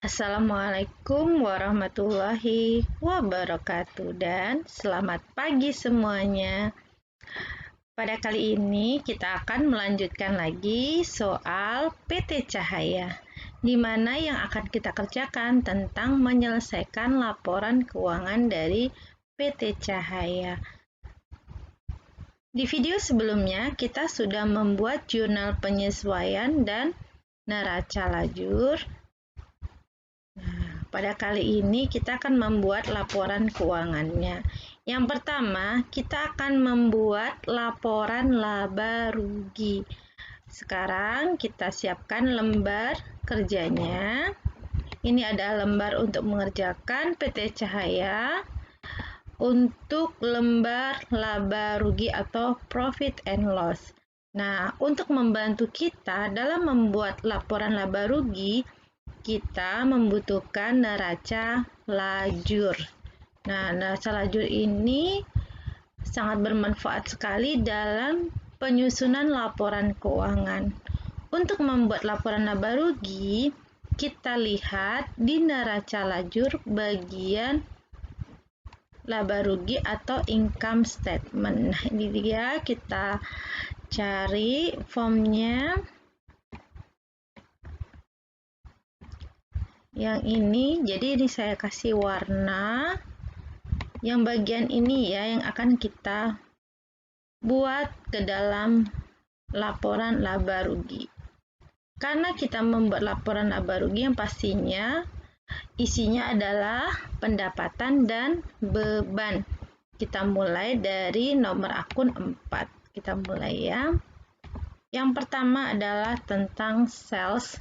Assalamualaikum warahmatullahi wabarakatuh dan selamat pagi semuanya. Pada kali ini kita akan melanjutkan lagi soal PT Cahaya, di mana yang akan kita kerjakan tentang menyelesaikan laporan keuangan dari PT Cahaya. Di video sebelumnya kita sudah membuat jurnal penyesuaian dan neraca lajur. Pada kali ini kita akan membuat laporan keuangannya. Yang pertama, kita akan membuat laporan laba rugi. Sekarang kita siapkan lembar kerjanya. Ini ada lembar untuk mengerjakan PT Cahaya. Untuk lembar laba rugi atau profit and loss. Nah, untuk membantu kita dalam membuat laporan laba rugi, kita membutuhkan neraca lajur. Nah, neraca lajur ini sangat bermanfaat sekali dalam penyusunan laporan keuangan. Untuk membuat laporan laba rugi, kita lihat di neraca lajur bagian laba rugi atau income statement. Nah, ini dia, kita cari formnya. Yang ini, jadi ini saya kasih warna. Yang bagian ini ya yang akan kita buat ke dalam laporan laba rugi. Karena kita membuat laporan laba rugi yang pastinya isinya adalah pendapatan dan beban. Kita mulai dari nomor akun 4. Kita mulai ya. Yang pertama adalah tentang sales.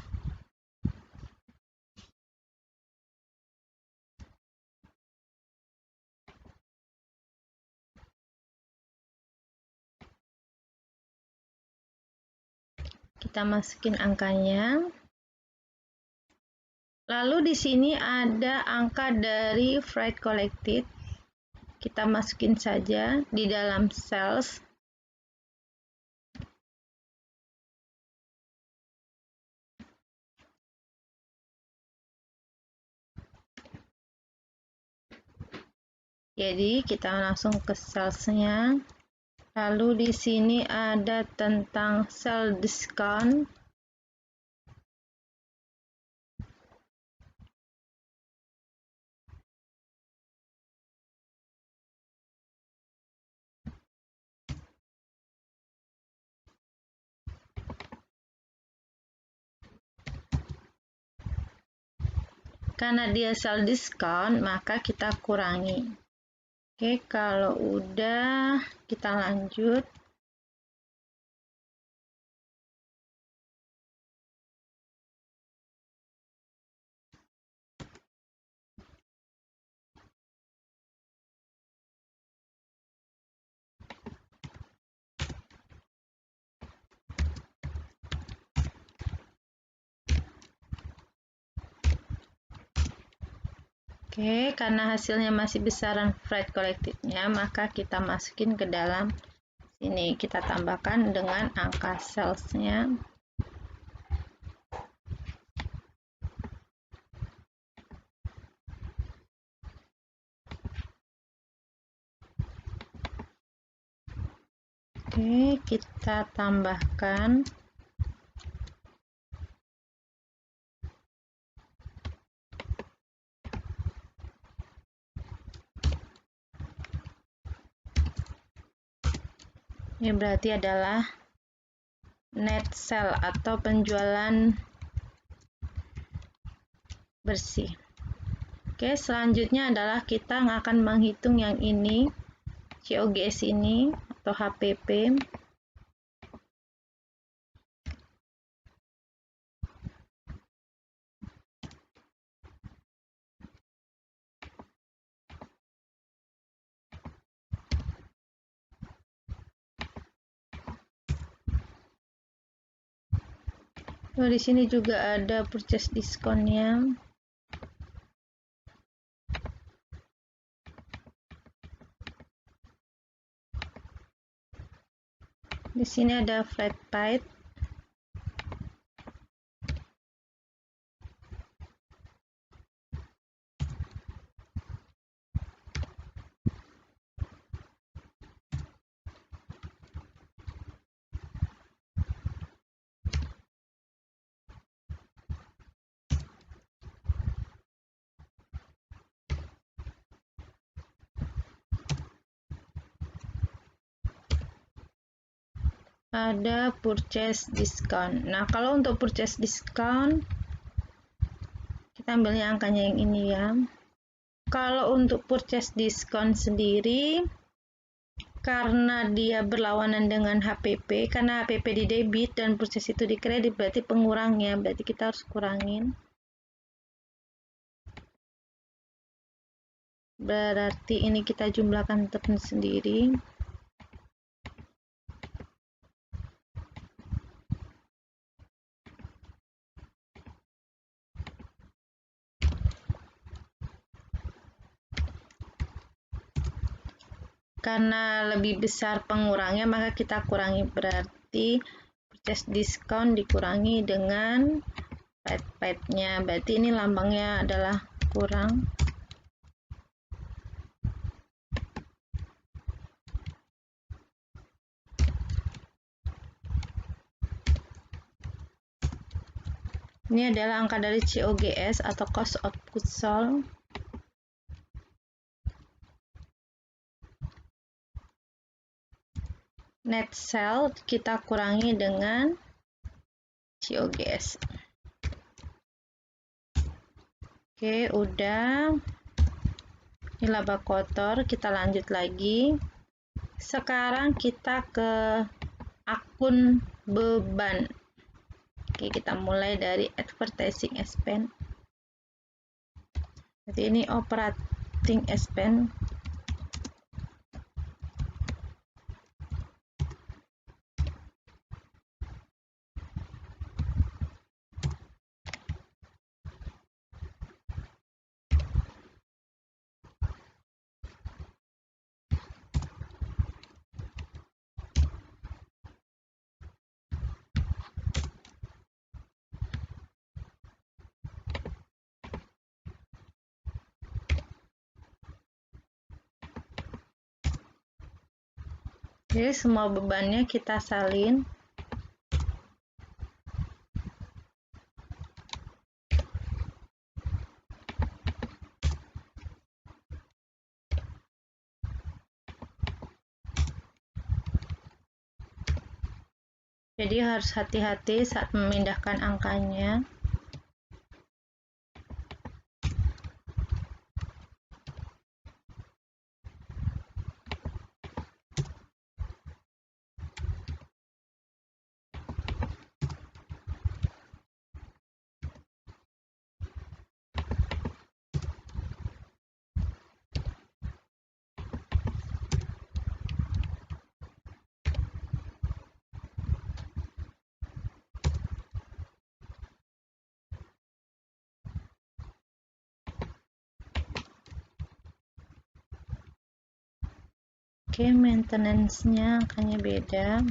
Kita masukin angkanya. Lalu di sini ada angka dari freight collected. Kita masukin saja di dalam sales. Jadi kita langsung ke salesnya. Lalu di sini ada tentang sale discount. Karena dia sale discount, maka kita kurangi. Oke, kalau udah kita lanjut. Oke, karena hasilnya masih besaran freight collected-nya, maka kita masukin ke dalam sini. Kita tambahkan dengan angka sales-nya. Oke, kita tambahkan. Ini berarti adalah net sale atau penjualan bersih. Oke, selanjutnya adalah kita akan menghitung yang ini, COGS ini atau HPP. Lalu di sini juga ada purchase discount-nya. Di sini ada flat paid. ada purchase discount. Nah, kalau untuk purchase discount, kita ambilnya angkanya yang ini ya. Kalau untuk purchase discount sendiri, karena dia berlawanan dengan HPP, karena HPP di debit dan purchase itu di kredit, berarti pengurangnya, berarti kita harus kurangin. Berarti ini kita jumlahkan sendiri. Karena lebih besar pengurangnya, maka kita kurangi, berarti purchase discount dikurangi dengan paid-nya. Berarti ini lambangnya adalah kurang. Ini adalah angka dari COGS atau cost of goods sold. Net sale kita kurangi dengan COGS. Oke, udah. Ini laba kotor, kita lanjut lagi. Sekarang kita ke akun beban. Oke, kita mulai dari advertising expense. Jadi ini operating expense. Jadi semua bebannya kita salin. Jadi harus hati-hati saat memindahkan angkanya. Oke, maintenance-nya angkanya beda.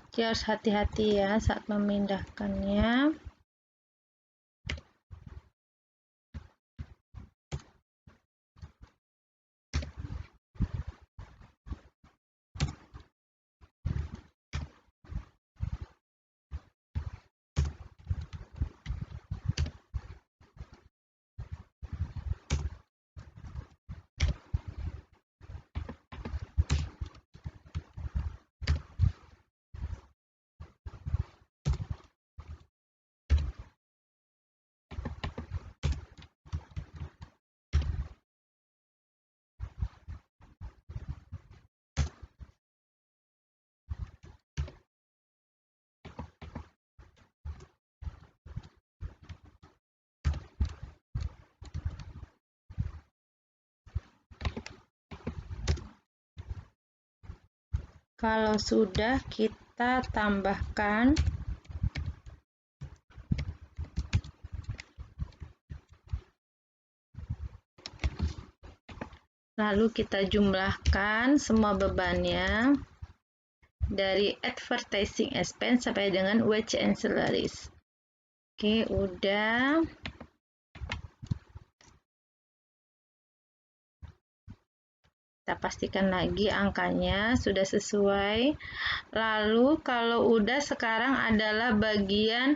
Jadi harus hati-hati ya saat memindahkannya. Kalau sudah, kita tambahkan lalu kita jumlahkan semua bebannya dari advertising expense sampai dengan wage and salaries. Oke, udah. Kita pastikan lagi angkanya sudah sesuai. Lalu kalau udah, sekarang adalah bagian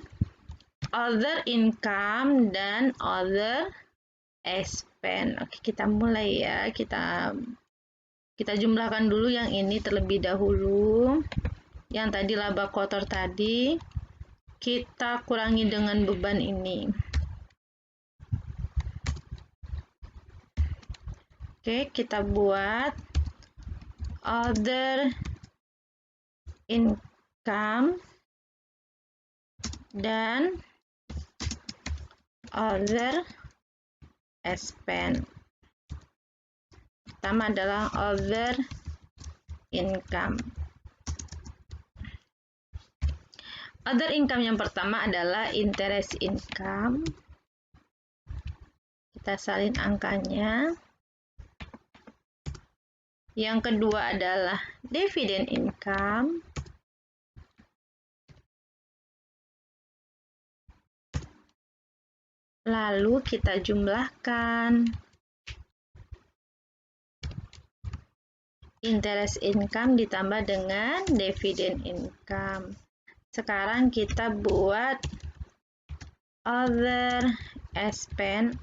other income dan other spend. Oke, kita mulai ya. Kita jumlahkan dulu yang ini terlebih dahulu. Yang tadi laba kotor tadi kita kurangi dengan beban ini. Oke, kita buat other income dan other spend. Pertama adalah other income. Other income yang pertama adalah interest income. Kita salin angkanya. Yang kedua adalah dividend income. Lalu kita jumlahkan. Interest income ditambah dengan dividend income. Sekarang kita buat other spend.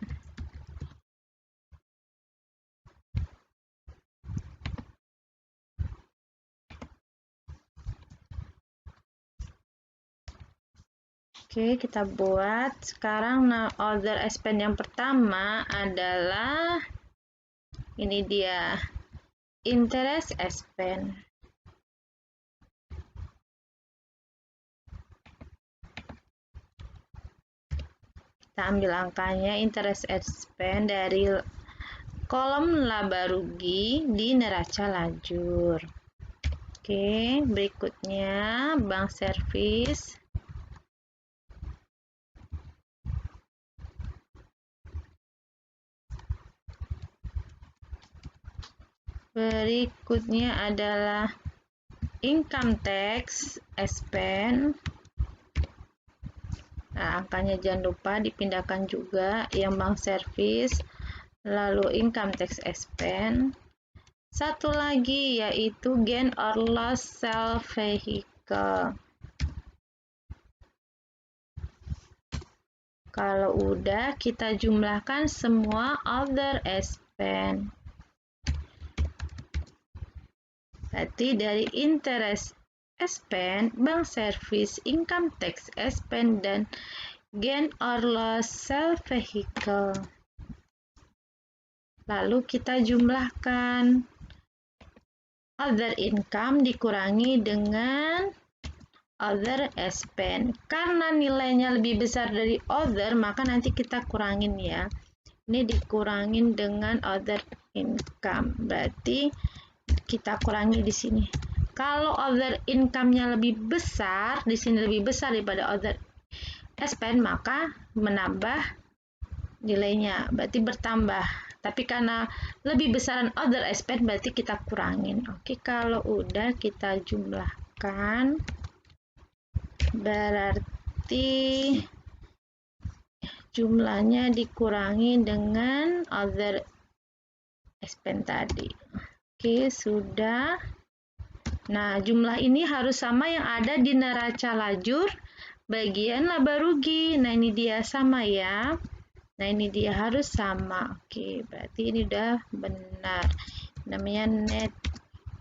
Oke, kita buat. Sekarang other spend yang pertama adalah ini dia, interest spend. Kita ambil angkanya interest spend dari kolom laba rugi di neraca lajur. Oke, berikutnya bank servis. Berikutnya adalah income tax spend. Nah, angkanya jangan lupa dipindahkan juga yang bank servis, lalu income tax spend. Satu lagi yaitu gain or loss sell vehicle. Kalau udah, kita jumlahkan semua other spend. Berarti dari interest spend, bank service, income tax spend, dan gain or loss sell vehicle. Lalu kita jumlahkan. Other income dikurangi dengan other spend. Karena nilainya lebih besar dari other, maka nanti kita kurangin ya. Ini dikurangin dengan other income. Berarti kita kurangi di sini. Kalau other income-nya lebih besar, di sini lebih besar daripada other spend, maka menambah nilainya, berarti bertambah. Tapi karena lebih besaran other spend, berarti kita kurangin. Oke, kalau udah kita jumlahkan, berarti jumlahnya dikurangi dengan other spend tadi. Oke, sudah. Nah, jumlah ini harus sama yang ada di neraca lajur bagian laba rugi. Nah, ini dia sama ya. Nah, ini dia harus sama. Oke, berarti ini udah benar. Namanya net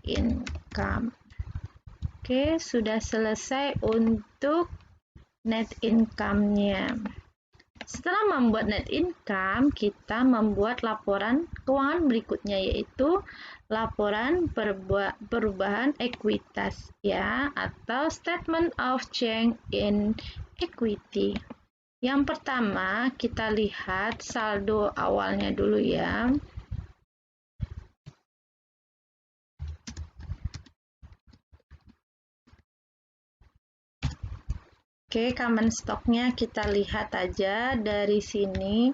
income. Oke, sudah selesai untuk net income-nya. Setelah membuat net income, kita membuat laporan keuangan berikutnya, yaitu laporan perubahan ekuitas ya, atau statement of change in equity. Yang pertama, kita lihat saldo awalnya dulu ya. Oke, common stock-nya kita lihat aja dari sini.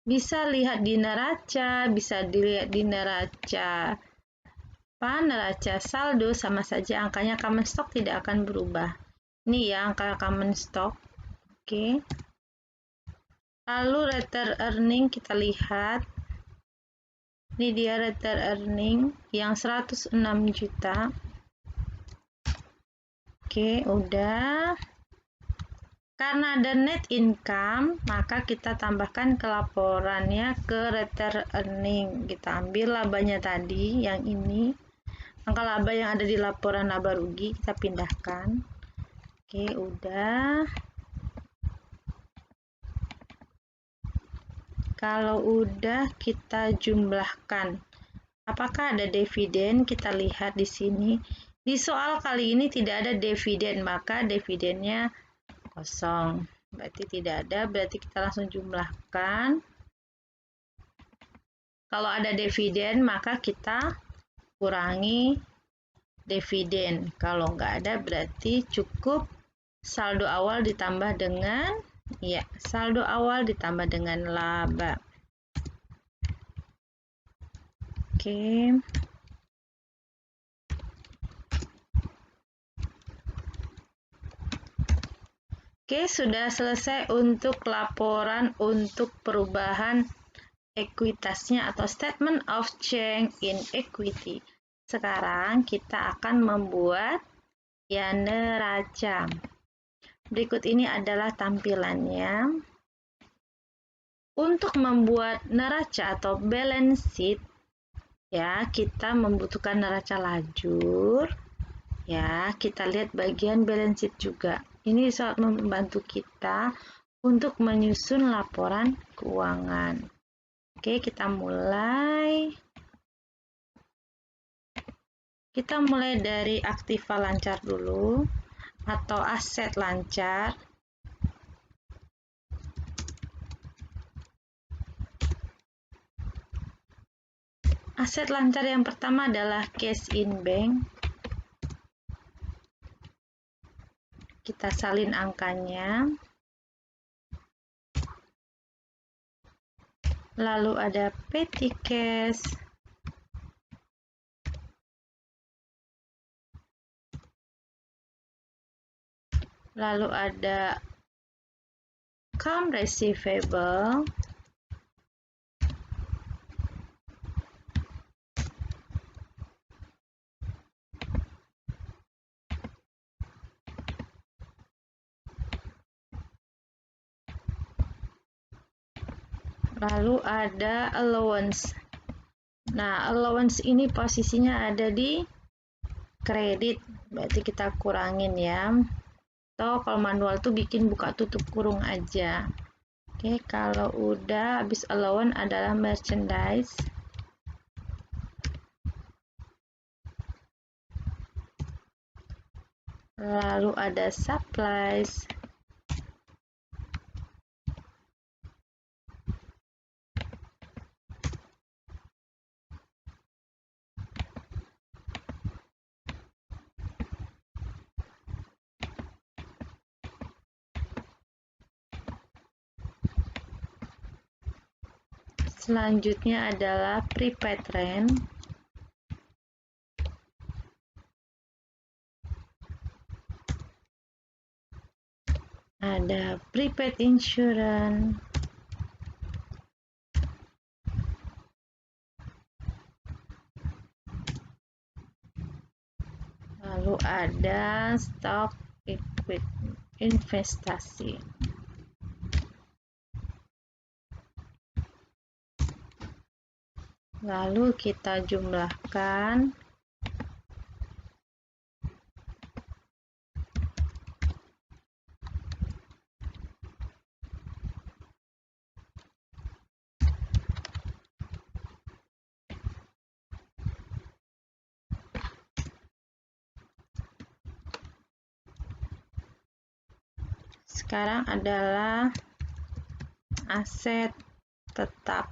Bisa lihat di neraca, bisa dilihat di neraca neraca saldo, sama saja angkanya common stock tidak akan berubah. Ini ya angka common stock. Oke. Lalu retained earning kita lihat. Ini dia retained earning yang 106 juta. Oke, udah. Karena ada net income, maka kita tambahkan ke laporannya ke return earning. Kita ambil labanya tadi, yang ini. Angka laba yang ada di laporan laba rugi, kita pindahkan. Oke, udah. Kalau udah, kita jumlahkan. Apakah ada dividen? Kita lihat di sini. Di soal kali ini tidak ada dividen, maka dividennya kosong. Berarti tidak ada, berarti kita langsung jumlahkan. Kalau ada dividen, maka kita kurangi dividen. Kalau nggak ada, berarti cukup saldo awal ditambah dengan, ya, saldo awal ditambah dengan laba. Oke. Oke, sudah selesai untuk laporan untuk perubahan ekuitasnya atau statement of change in equity. Sekarang kita akan membuat ya neraca. Berikut ini adalah tampilannya. Untuk membuat neraca atau balance sheet, ya kita membutuhkan neraca lajur. Ya, kita lihat bagian balance sheet juga. Ini sangat membantu kita untuk menyusun laporan keuangan. Oke, kita mulai. Kita mulai dari aktiva lancar dulu, atau aset lancar. Aset lancar yang pertama adalah cash in bank. Kita salin angkanya. Lalu ada petty cash. Lalu ada account receivable. Lalu ada allowance. Nah, allowance ini posisinya ada di kredit, berarti kita kurangin ya. Atau kalau manual tuh bikin buka tutup kurung aja. Oke, kalau udah habis allowance adalah merchandise. Lalu ada supplies. Selanjutnya adalah prepaid rent. Ada prepaid insurance. Lalu ada stock equipment investasi. Lalu kita jumlahkan. Sekarang adalah aset tetap.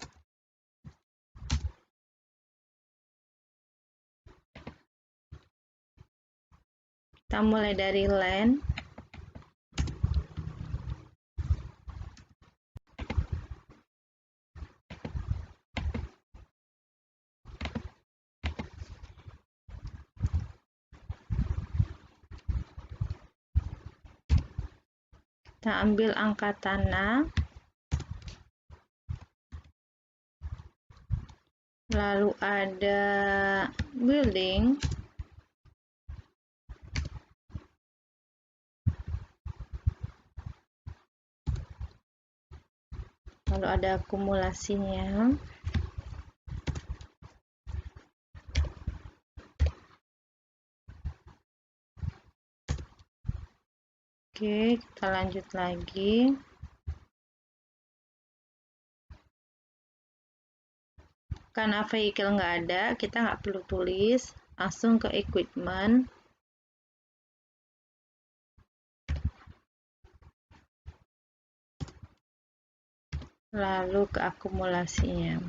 Kita mulai dari land. Kita ambil angka tanah. Lalu ada building. lalu ada akumulasinya. Oke, kita lanjut lagi. Karena vehicle nggak ada, kita nggak perlu tulis, langsung ke equipment. Lalu ke akumulasinya.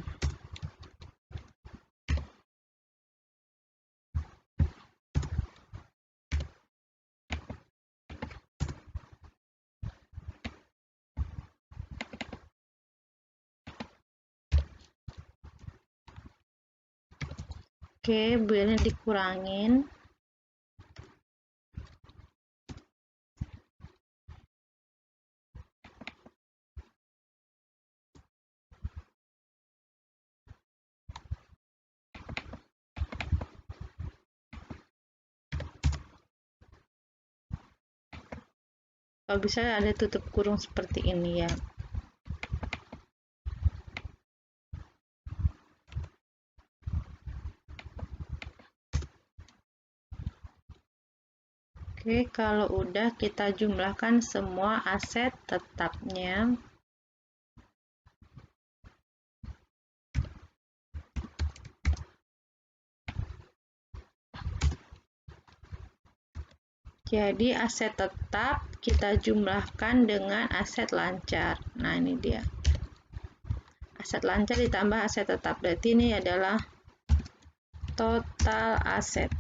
Oke, bilnya dikurangin. Kalau bisa ada tutup kurung seperti ini ya. Oke, kalau udah kita jumlahkan semua aset tetapnya. Jadi aset tetap kita jumlahkan dengan aset lancar. Nah, ini dia. Aset lancar ditambah aset tetap. Berarti ini adalah total aset.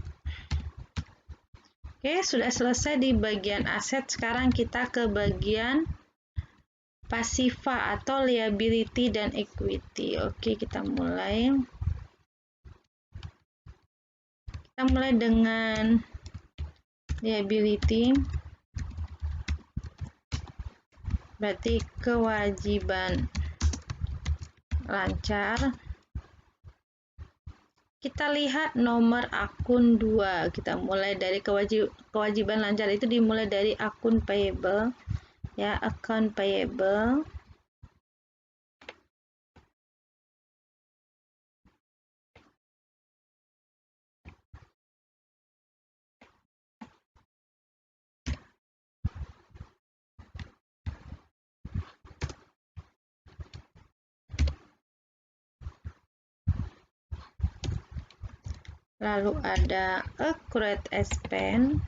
Oke, sudah selesai di bagian aset. Sekarang kita ke bagian pasiva atau liability dan equity. Oke, kita mulai. Kita mulai dengan liability. Berarti kewajiban lancar. Kita lihat nomor akun 2. Kita mulai dari kewajiban lancar itu dimulai dari akun payable. Ya, account payable. Lalu ada accrued expense.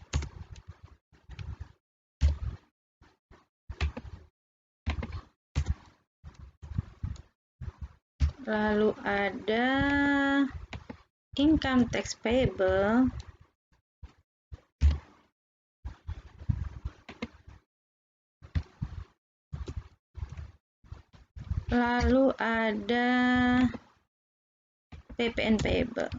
Lalu ada income tax payable. Lalu ada PPN payable.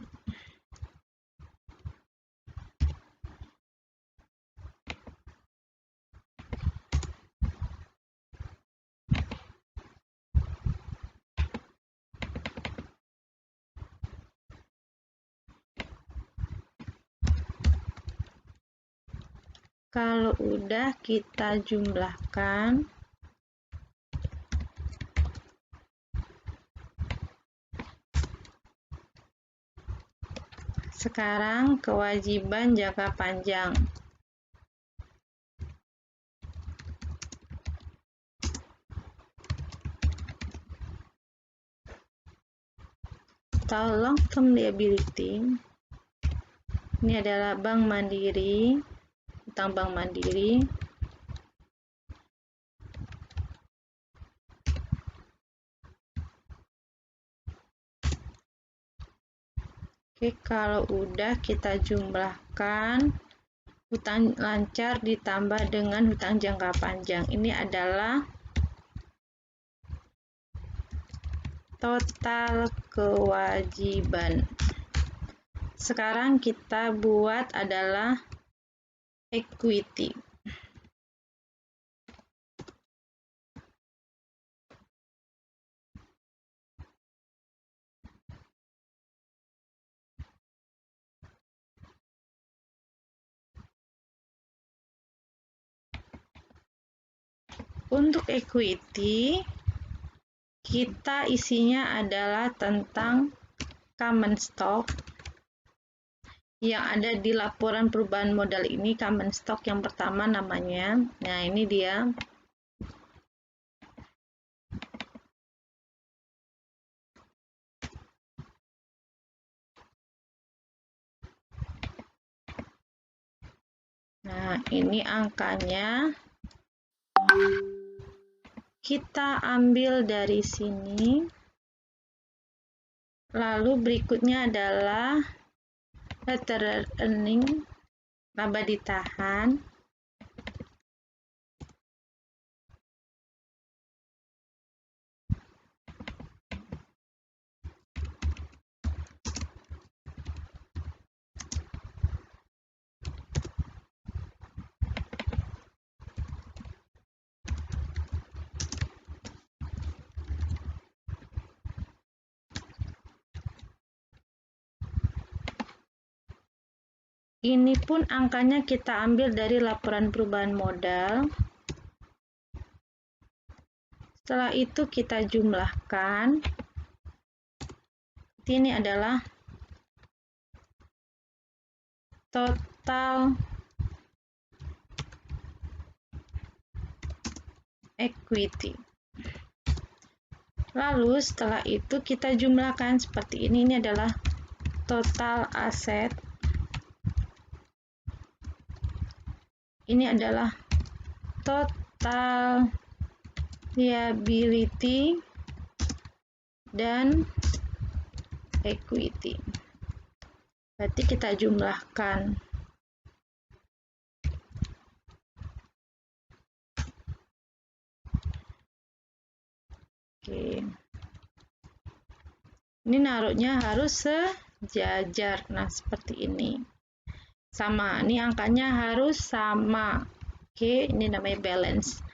Kalau udah kita jumlahkan. Sekarang kewajiban jangka panjang. Atau long term liability. Ini adalah Bank Mandiri, utang Bank Mandiri. Oke, kalau udah kita jumlahkan hutang lancar ditambah dengan hutang jangka panjang. Ini adalah total kewajiban. Sekarang kita buat adalah equity. Untuk equity, kita isinya adalah tentang common stock yang ada di laporan perubahan modal ini. Common stock yang pertama namanya, nah ini dia. Nah, ini angkanya. Kita ambil dari sini. Lalu berikutnya adalah retained earning, laba ditahan. Ini pun angkanya kita ambil dari laporan perubahan modal. Setelah itu kita jumlahkan. Ini adalah total equity. Lalu setelah itu kita jumlahkan seperti ini. Ini adalah total aset. Ini adalah total liability dan equity. Berarti kita jumlahkan. Oke. Ini naruhnya harus sejajar. Nah, seperti ini. Sama, ini angkanya harus sama. Oke, ini namanya balance.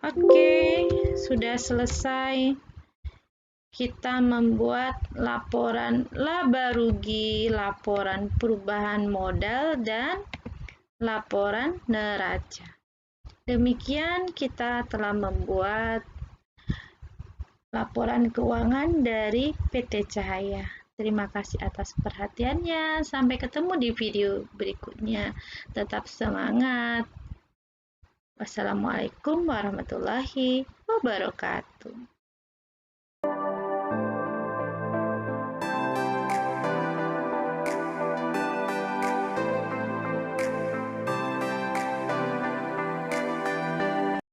Oke, sudah selesai. Kita membuat laporan laba rugi, laporan perubahan modal, dan laporan neraca. Demikian kita telah membuat laporan keuangan dari PT Cahaya. Terima kasih atas perhatiannya. Sampai ketemu di video berikutnya. Tetap semangat. Wassalamualaikum warahmatullahi wabarakatuh.